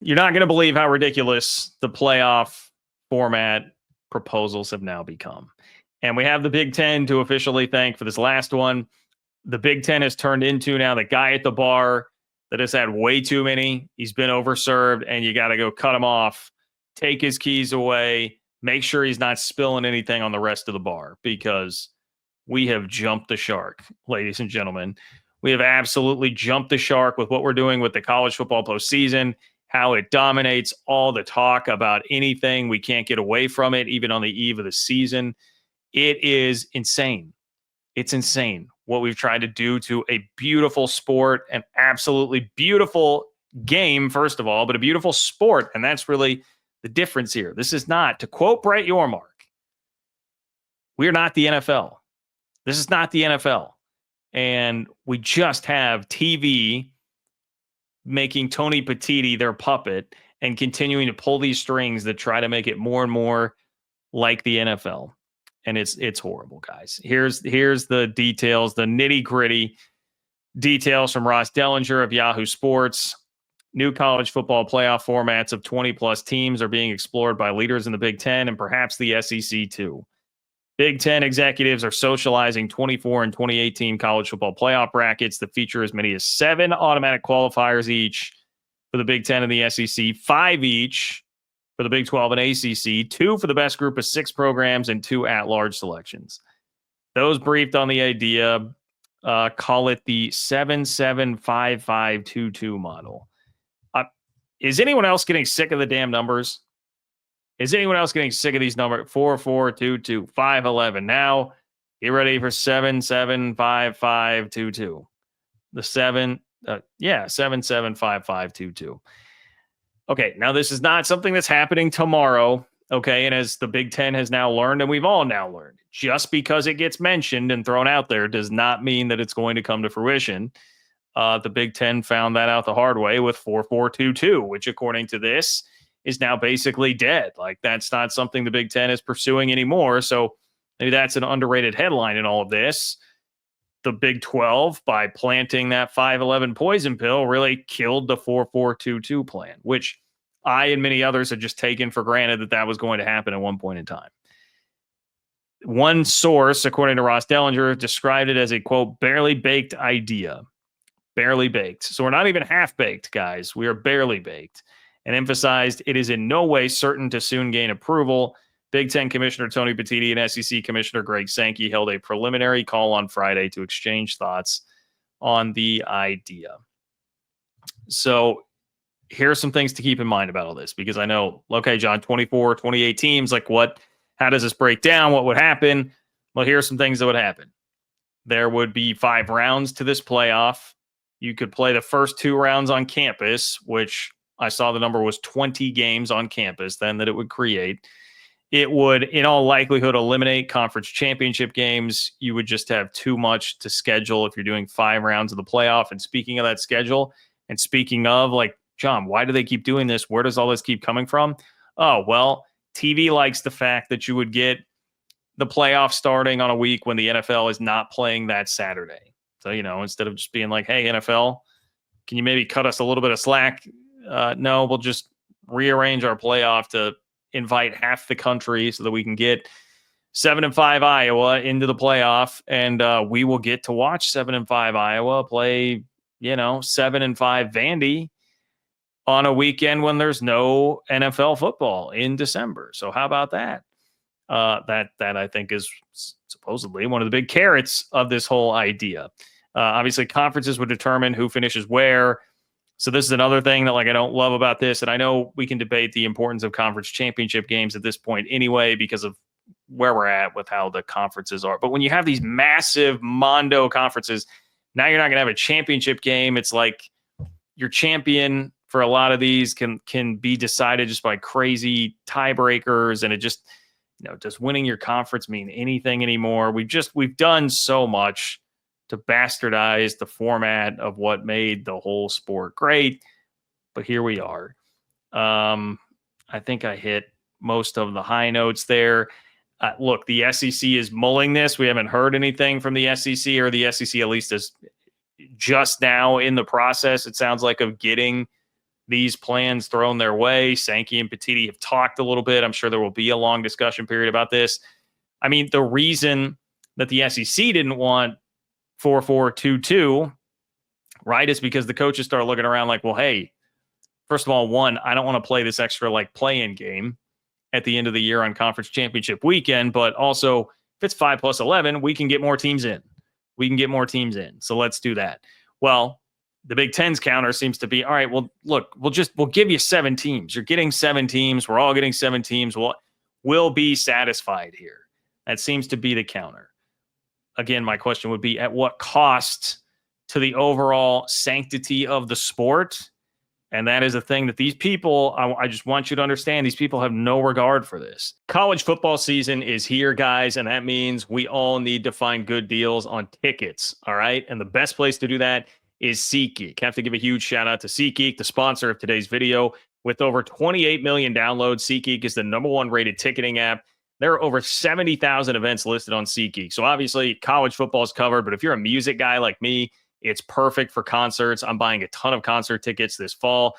You're not going to believe how ridiculous the playoff format proposals have now become. And we have the Big Ten to officially thank for this last one. The Big Ten has turned into now the guy at the bar that has had way too many. He's been overserved, and you got to go cut him off, take his keys away, make sure he's not spilling anything on the rest of the bar, because we have jumped the shark, ladies and gentlemen. We have absolutely jumped the shark with what we're doing with the college football postseason, how it dominates all the talk about anything. We can't get away from it, even on the eve of the season. It is insane. It's insane what we've tried to do to a beautiful sport, an absolutely beautiful game, first of all, but a beautiful sport. And that's really the difference here. This is not, to quote Brett Yormark, we're not the NFL. This is not the NFL. And we just have TV making Tony Petitti their puppet and continuing to pull these strings that try to make it more and more like the NFL. And it's horrible, guys. Here's the details, the nitty-gritty details from Ross Dellinger of Yahoo Sports. New college football playoff formats of 20-plus teams are being explored by leaders in the Big Ten and perhaps the SEC too. Big Ten executives are socializing 24 and 28-team college football playoff brackets that feature as many as 7 automatic qualifiers each for the Big Ten and the SEC, 5 each for the Big 12 and ACC, 2 for the best group of 6 programs, and 2 at-large selections. Those briefed on the idea call it the 7-7-5-5-2-2 model. Is anyone else getting sick of the damn numbers? Is anyone else getting sick of these numbers? 4-4-2-2, 5-11. Now, get ready for 7-7-5-5-2-2. The 7-7-5-5-2-2. Okay, now this is not something that's happening tomorrow, okay? And as the Big Ten has now learned, and we've all now learned, just because it gets mentioned and thrown out there does not mean that it's going to come to fruition. The Big Ten found that out the hard way with 4-4-2-2, which according to this is now basically dead. Like, that's not something the Big Ten is pursuing anymore. So maybe that's an underrated headline in all of this. The Big 12, by planting that 5-11 poison pill, really killed the 4-4-2-2 plan, which I and many others had just taken for granted that was going to happen at one point in time. One source, according to Ross Dellinger, described it as a, quote, barely baked idea. Barely baked. So we're not even half baked, guys. We are barely baked. And emphasized it is in no way certain to soon gain approval. Big Ten Commissioner Tony Petitti and SEC Commissioner Greg Sankey held a preliminary call on Friday to exchange thoughts on the idea. So here's some things to keep in mind about all this, because I know, okay, John, 24, 28 teams, like what, how does this break down? What would happen? Well, here's some things that would happen. There would be 5 rounds to this playoff. You could play the first 2 rounds on campus, which I saw the number was 20 games on campus then that it would create. It would, in all likelihood, eliminate conference championship games. You would just have too much to schedule if you're doing 5 rounds of the playoff. And speaking of that schedule, and speaking of, like, John, why do they keep doing this? Where does all this keep coming from? Oh, well, TV likes the fact that you would get the playoff starting on a week when the NFL is not playing that Saturday. So, instead of just being like, hey, NFL, can you maybe cut us a little bit of slack? No, we'll just rearrange our playoff to invite half the country so that we can get 7-5 Iowa into the playoff, and we will get to watch 7-5 Iowa play, 7-5 Vandy on a weekend when there's no NFL football in December. So how about that? That I think is supposedly one of the big carrots of this whole idea. Obviously, conferences would determine who finishes where. So this is another thing that, like, I don't love about this. And I know we can debate the importance of conference championship games at this point anyway, because of where we're at with how the conferences are. But when you have these massive Mondo conferences, now you're not going to have a championship game. It's like your champion for a lot of these can be decided just by crazy tiebreakers. And it just, does winning your conference mean anything anymore? We've done so much to bastardize the format of what made the whole sport great. But here we are. I think I hit most of the high notes there. Look, the SEC is mulling this. We haven't heard anything from the SEC, or the SEC at least is just now in the process, it sounds like, of getting these plans thrown their way. Sankey and Petiti have talked a little bit. I'm sure there will be a long discussion period about this. I mean, the reason that the SEC didn't want 4-4-2-2, right, is because the coaches started looking around like, well, hey, first of all, one, I don't want to play this extra like play-in game at the end of the year on conference championship weekend, but also if it's 5+11, we can get more teams in. So let's do that. Well, the Big Ten's counter seems to be, all right, well, look, we'll give you 7 teams. You're getting 7 teams. We're all getting 7 teams. We'll be satisfied here. That seems to be the counter. Again, my question would be, at what cost to the overall sanctity of the sport? And that is a thing that these people, I just want you to understand, these people have no regard for this. College football season is here, guys, and that means we all need to find good deals on tickets, all right? And the best place to do that is SeatGeek. I have to give a huge shout out to SeatGeek, the sponsor of today's video. With over 28 million downloads, SeatGeek is the #1 rated ticketing app. There are over 70,000 events listed on SeatGeek. So obviously college football is covered, but if you're a music guy like me, it's perfect for concerts. I'm buying a ton of concert tickets this fall.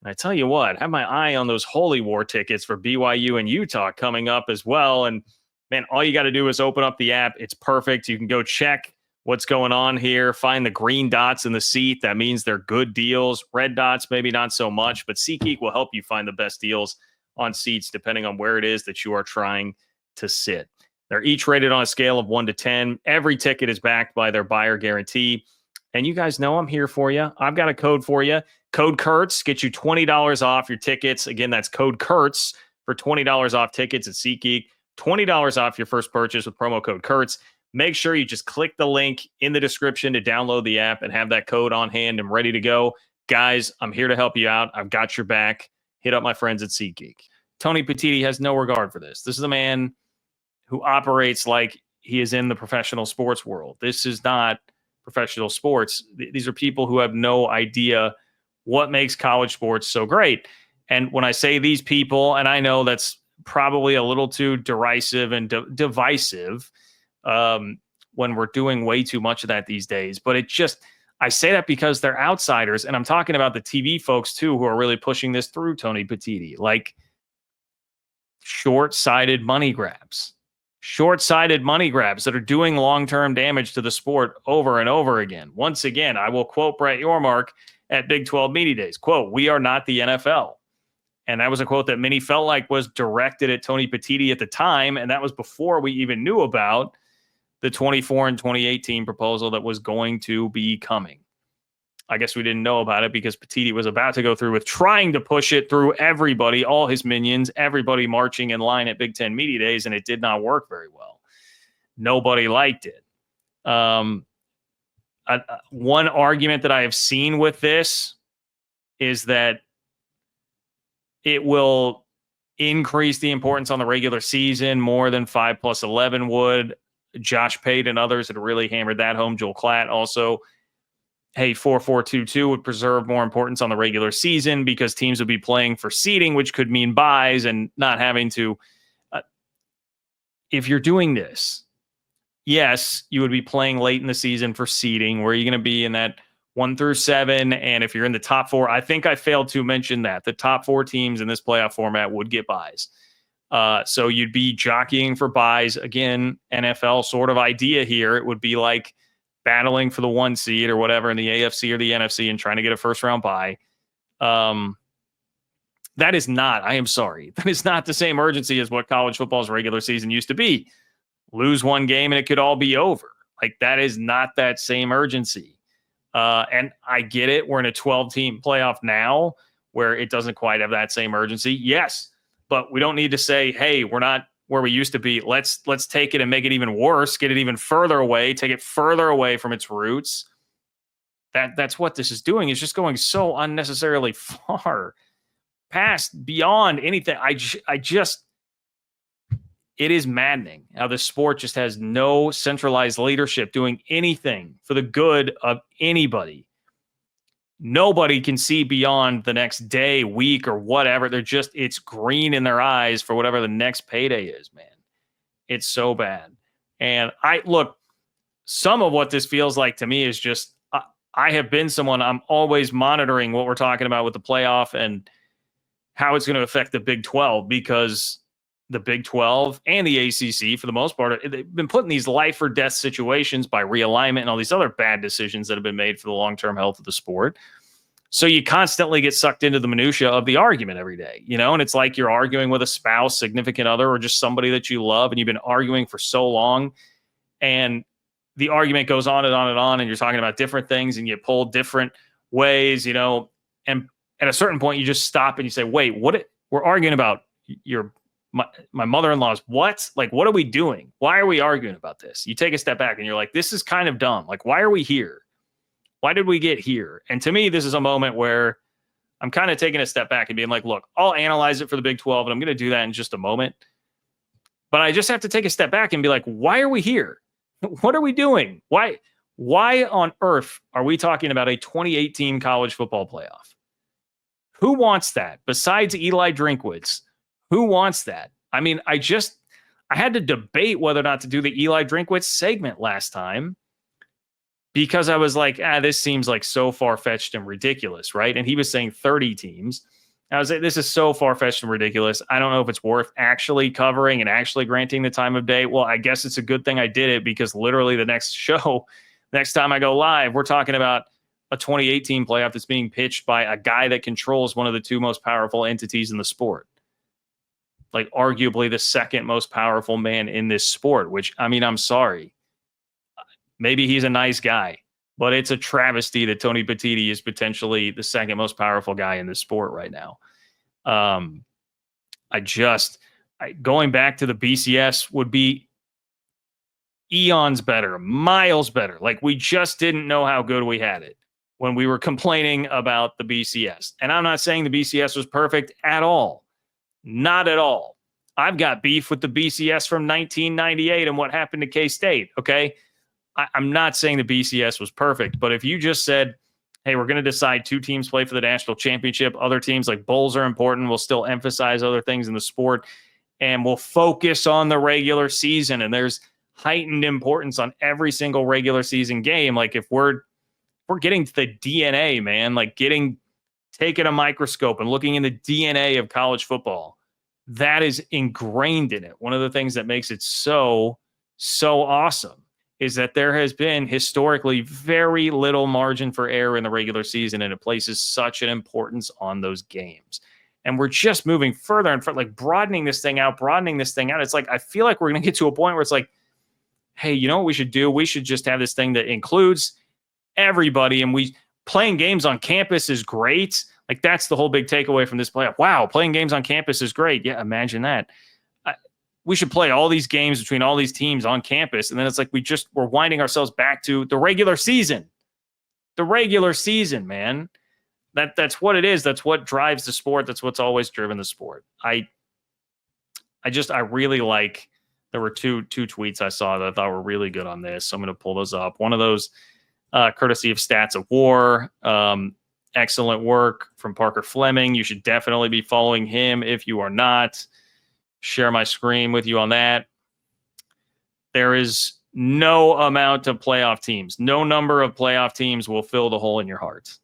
And I tell you what, I have my eye on those Holy War tickets for BYU and Utah coming up as well. And man, all you got to do is open up the app. It's perfect. You can go check what's going on here, find the green dots in the seat. That means they're good deals. Red dots, maybe not so much, but SeatGeek will help you find the best deals on seats depending on where it is that you are trying to sit. They're each rated on a scale of 1 to 10. Every ticket is backed by their buyer guarantee. And you guys know I'm here for you. I've got a code for you. Code Kurtz gets you $20 off your tickets. Again, that's code Kurtz for $20 off tickets at SeatGeek. $20 off your first purchase with promo code Kurtz. Make sure you just click the link in the description to download the app and have that code on hand and ready to go. Guys, I'm here to help you out. I've got your back. Hit up my friends at SeatGeek. Tony Petiti has no regard for this. This is a man who operates like he is in the professional sports world. This is not professional sports. These are people who have no idea what makes college sports so great. And when I say these people, and I know that's probably a little too derisive and divisive when we're doing way too much of that these days, but I say that because they're outsiders, and I'm talking about the TV folks too who are really pushing this through Tony Petiti, like short-sighted money grabs that are doing long-term damage to the sport over and over again. Once again, I will quote Brett Yormark at Big 12 Media Days, quote, "We are not the NFL." And that was a quote that many felt like was directed at Tony Petiti at the time, and that was before we even knew about the 24 and 2018 proposal that was going to be coming. I guess we didn't know about it because Petiti was about to go through with trying to push it through everybody, all his minions, everybody marching in line at Big 10 Media Days, and it did not work very well. Nobody liked it. One argument that I have seen with this is that it will increase the importance on the regular season more than 5+11 would. Josh Pate and others had really hammered that home. Joel Klatt also. Hey, 4-4-2-2 would preserve more importance on the regular season because teams would be playing for seeding, which could mean buys and not having to. If you're doing this, yes, you would be playing late in the season for seeding. Where are you going to be in that 1 through 7? And if you're in the top 4, I think I failed to mention that the top 4 teams in this playoff format would get buys. So you'd be jockeying for buys. Again, NFL sort of idea here. It would be like battling for the 1 seed or whatever in the AFC or the NFC and trying to get a first round bye. That is not, I am sorry, that is not the same urgency as what college football's regular season used to be. Lose 1 game and it could all be over. Like, that is not that same urgency. And I get it. We're in a 12-team playoff now where it doesn't quite have that same urgency. Yes, but we don't need to say, hey, we're not where we used to be. Let's take it and make it even worse, get it even further away, take it further away from its roots. That's what this is doing. It's just going so unnecessarily far past, beyond anything. It is maddening how the sport just has no centralized leadership doing anything for the good of anybody. Nobody can see beyond the next day, week, or whatever. It's green in their eyes for whatever the next payday is, man. It's so bad. And some of what this feels like to me is just, I have been someone, I'm always monitoring what we're talking about with the playoff and how it's going to affect the Big 12, because the Big 12 and the ACC, for the most part, they've been put in these life or death situations by realignment and all these other bad decisions that have been made for the long-term health of the sport. So you constantly get sucked into the minutia of the argument every day, and it's like you're arguing with a spouse, significant other, or just somebody that you love, and you've been arguing for so long, and the argument goes on and on and on, and you're talking about different things, and you pull different ways, and at a certain point you just stop and you say, wait, we're arguing about my mother-in-law's what? Like, what are we doing? Why are we arguing about this? You take a step back and you're like, this is kind of dumb. Like, why are we here? Why did we get here? And to me, this is a moment where I'm kind of taking a step back and being like, look, I'll analyze it for the Big 12, and I'm going to do that in just a moment. But I just have to take a step back and be like, why are we here? What are we doing? Why on earth are we talking about a 2018 college football playoff? Who wants that besides Eli Drinkwitz? Who wants that? I mean, I had to debate whether or not to do the Eli Drinkwitz segment last time, because I was like, this seems like so far-fetched and ridiculous, right? And he was saying 30 teams. I was like, this is so far-fetched and ridiculous. I don't know if it's worth actually covering and actually granting the time of day. Well, I guess it's a good thing I did it, because literally the next time I go live, we're talking about a 2018 playoff that's being pitched by a guy that controls one of the two most powerful entities in the sport. Like, arguably the second most powerful man in this sport, which, I mean, I'm sorry. Maybe he's a nice guy, but it's a travesty that Tony Petitti is potentially the second most powerful guy in this sport right now. Going back to the BCS would be eons better, miles better. Like, we just didn't know how good we had it when we were complaining about the BCS. And I'm not saying the BCS was perfect at all. Not at all. I've got beef with the BCS from 1998 and what happened to K-State, okay? I'm not saying the BCS was perfect, but if you just said, hey, we're going to decide 2 teams play for the national championship, other teams, like, bowls are important, we'll still emphasize other things in the sport, and we'll focus on the regular season, and there's heightened importance on every single regular season game. Like, if we're getting to the DNA, man, like taking a microscope and looking in the DNA of college football, that is ingrained in it. One of the things that makes it so awesome is that there has been historically very little margin for error in the regular season, and it places such an importance on those games. And we're just moving further and further, like broadening this thing out. It's like, I feel like we're going to get to a point where it's like, hey, you know what we should do? We should just have this thing that includes everybody, and playing games on campus is great. Like, that's the whole big takeaway from this playoff. Wow, playing games on campus is great. Yeah, imagine that. We should play all these games between all these teams on campus. And then it's like we're winding ourselves back to the regular season. The regular season, man. That's what it is. That's what drives the sport. That's what's always driven the sport. I really like, there were two tweets I saw that I thought were really good on this. So I'm going to pull those up. One of those, courtesy of Stats of War. Excellent work from Parker Fleming. You should definitely be following him if you are not. Share my screen with you on that. There is no amount of playoff teams. No number of playoff teams will fill the hole in your heart.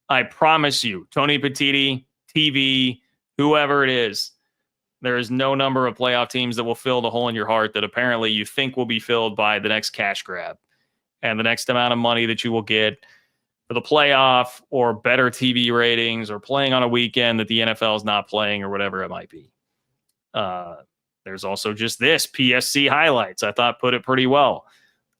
I promise you, Tony Petitti, TV, whoever it is, there is no number of playoff teams that will fill the hole in your heart that apparently you think will be filled by the next cash grab and the next amount of money that you will get for the playoff, or better TV ratings, or playing on a weekend that the NFL is not playing, or whatever it might be. There's also just this PSC highlights. I thought put it pretty well.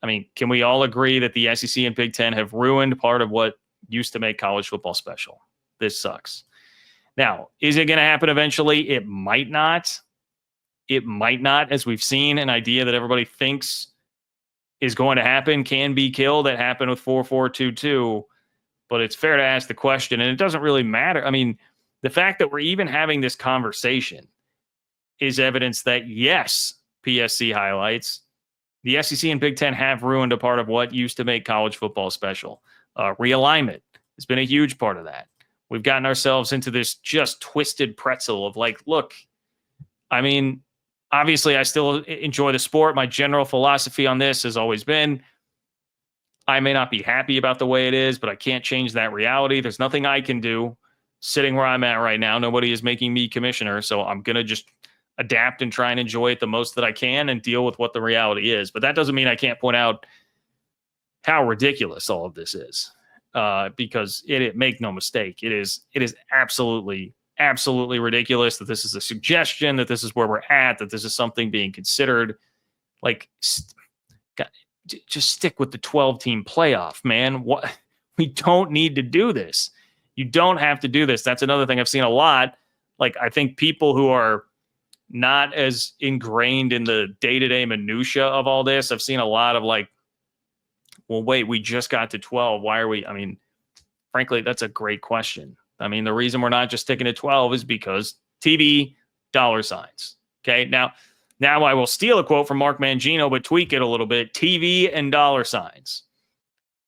I mean, can we all agree that the SEC and Big Ten have ruined part of what used to make college football special? This sucks. Now, is it going to happen eventually? It might not. It might not, as we've seen. An idea that everybody thinks is going to happen can be killed. That happened with 4-4-2-2. But it's fair to ask the question, and it doesn't really matter. I mean, the fact that we're even having this conversation is evidence that, yes, PSC highlights, the SEC and Big Ten have ruined a part of what used to make college football special. Realignment has been a huge part of that. We've gotten ourselves into this just twisted pretzel of like, look, I mean, obviously I still enjoy the sport. My general philosophy on this has always been, I may not be happy about the way it is, but I can't change that reality. There's nothing I can do sitting where I'm at right now. Nobody is making me commissioner. So I'm going to just adapt and try and enjoy it the most that I can and deal with what the reality is. But that doesn't mean I can't point out how ridiculous all of this is, because make no mistake, it is absolutely ridiculous that this is a suggestion, that this is where we're at, that this is something being considered. Like, just stick with the 12-team playoff, man. What? We don't need to do this. You don't have to do this. That's another thing I've seen a lot. Like, I think people who are not as ingrained in the day-to-day minutia of all this, I've seen a lot of like, well, wait, we just got to 12. Why are we? I mean, frankly, that's a great question. I mean, the reason we're not just sticking to 12 is because TV, dollar signs. Okay. Now I will steal a quote from Mark Mangino, but tweak it a little bit. TV and dollar signs.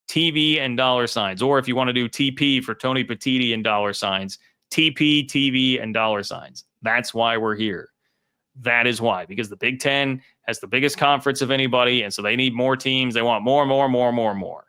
TV and dollar signs. Or if you want to do TP for Tony Petiti and dollar signs, TP, TV, and dollar signs. That's why we're here. That is why, because the Big Ten has the biggest conference of anybody, and so they need more teams. They want more.